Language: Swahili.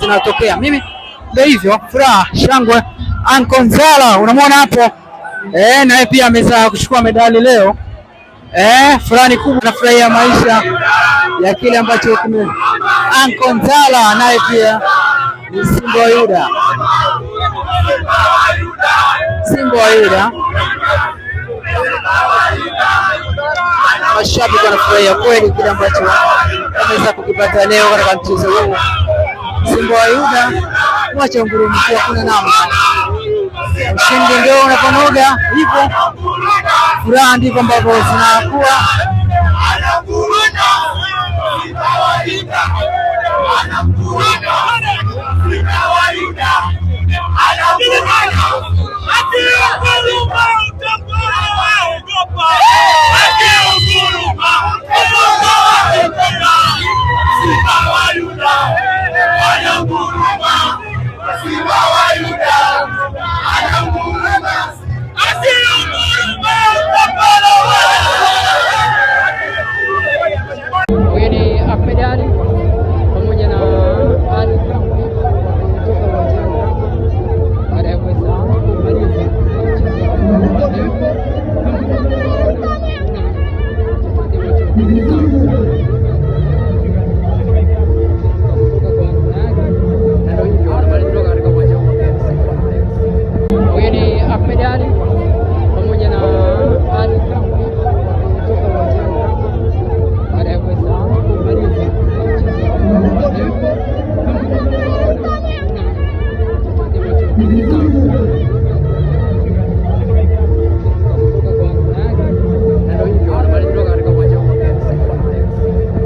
zinatokea. Mimi ndio hivyo, furaha, shangwe. Ankonzala unamwona hapo naye pia ameweza kuchukua medali leo. Furaha ni kubwa, nafurahia maisha ya kile ambacho Ankonzala naye pia ni Simba wa Yuda. Simba wa Yuda. Mashabiki wanafurahia kweli kile ambacho wameweza kukipata leo katika mchezo huu. Simba wa Yuda mwacha ngurumo, hakuna namna. Ushindi ndio unaponoga hivyo, furaha ndivyo ambavyo zinakuwa.